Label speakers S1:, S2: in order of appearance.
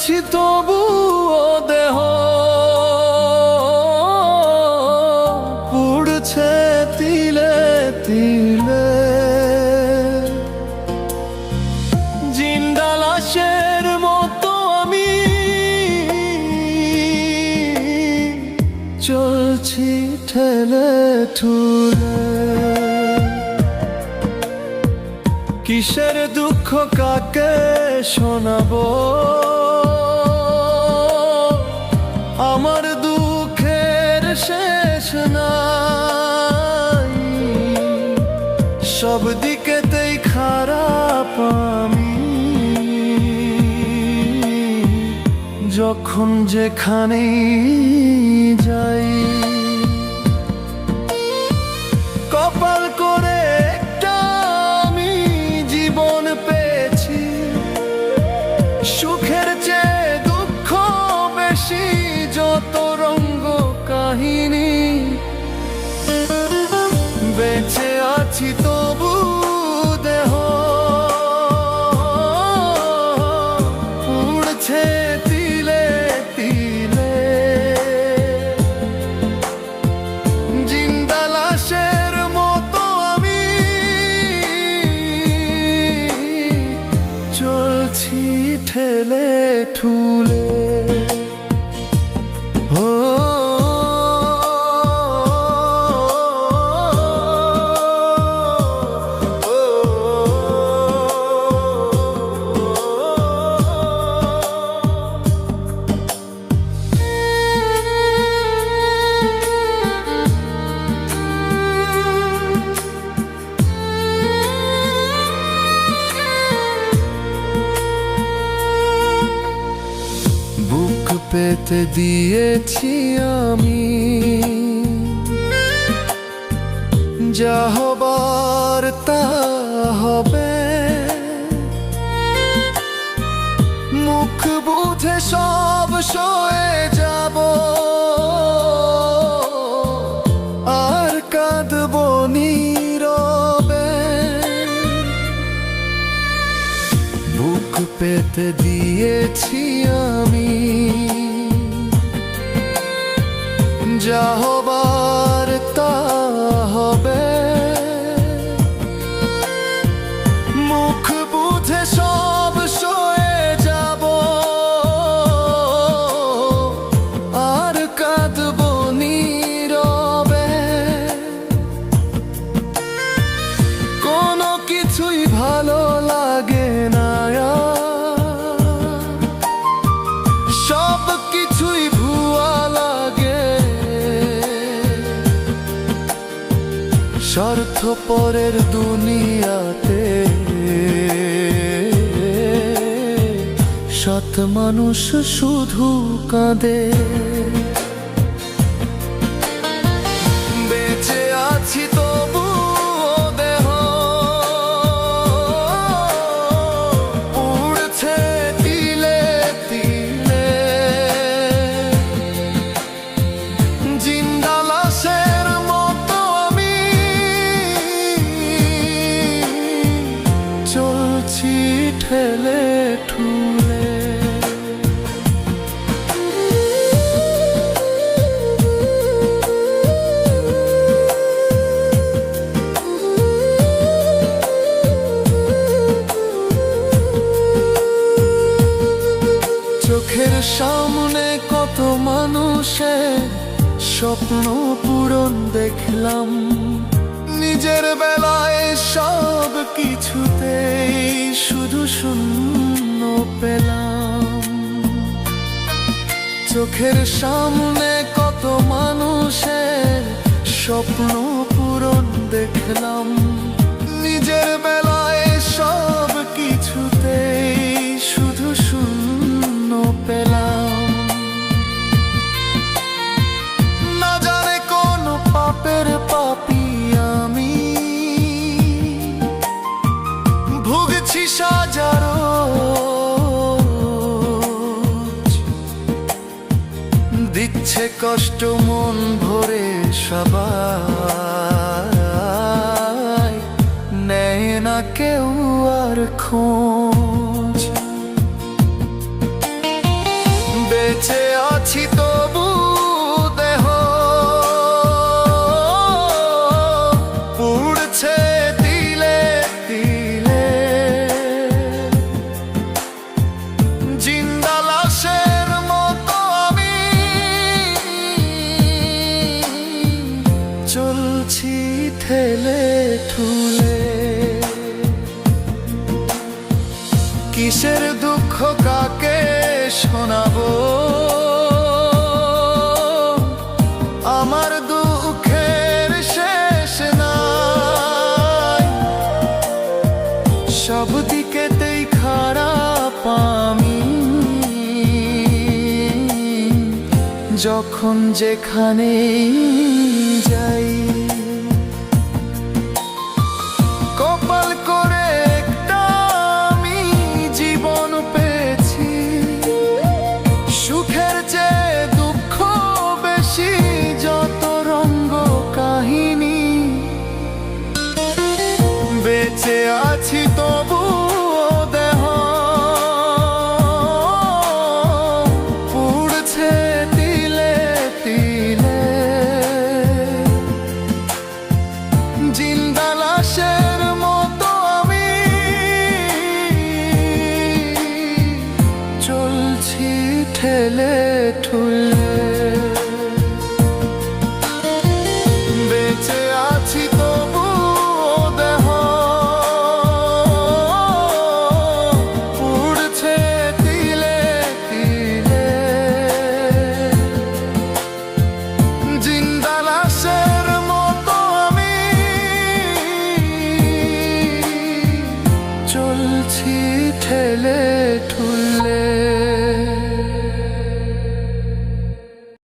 S1: আছি তবুও দেহ পুড়ছে তিলে তিলে। জিন্দা লাশের মতো আমি চলছি ঠেলে ঠুলে। কিসের দুঃখ কাকে শোনাবো, আমার দুঃখের শেষ নাই। সব দিকেতেই খারাপ আমি, যখন যেখানেই যাই। কপাল করে একটা আমি জীবন পেয়েছি, সুখের চেয়ে দুঃখ বেশি, যত রঙ্গ কাহিনী। বেঁচে আছি তবু দেহ পুড়ছে তিলে তিলে। জিন্দা লাশের মতো আমি চলছি ঠেলে ঠুলে। বুক পেতে দিয়েছি আমি, যা হবার তা হবে। মুখ বুঝে সব সয়ে যাব, আর কাঁদবো নীরবে। বুক পেতে দিয়েছি আমি, যা হবার তা হবে। মুখ বুঝে সব সয়ে যাব, আর কাঁদবো নীরবে। কোনো কিছুই ভালো লাগে না, সব কিছুই ভুয়া লাগে। স্বার্থপরের দুনিয়াতে সৎ মানুষ শুধু কাঁদে। বেঁচে আছি তবু দেহ পুড়ছে তিলে তিলে। জিন্দা লাশের মতো আমি চলছি ঠেলে ঠুলে। চোখের সামনে কত মানুষের স্বপ্ন পূরণ দেখলাম, নিজের বেলায় সব কিছুতেই শুধু শূন্য পেলাম। চোখের সামনে কত মানুষের স্বপ্ন পূরণ দেখলাম, নিজের বেলায় সব কিছুতেই শুধু শূন্য পেলাম। না জানে কোন পাপের পাপী আমি, ভুগছি সাজারো। দিচ্ছে কষ্ট মন ভরে সবাই, নেয় না কেউ আর খোঁজ। যখন যেখানে যাই, কপাল করে একটা আমি জীবন পেয়েছি। সুখের চেয়ে দুঃখ বেশি, যত রঙ্গ কাহিনী। বেঁচে আছি তবু দেহ পুড়ছে তিলে তিলে। জিন্দা লাশের মতো আমি চলছি ঠেলে ঠুলে। বেঁচে আছি তবু দেহ পুড়ছে তিলে তিলে। জিন্দা লাশের মতো আমি চলছি ঠেলে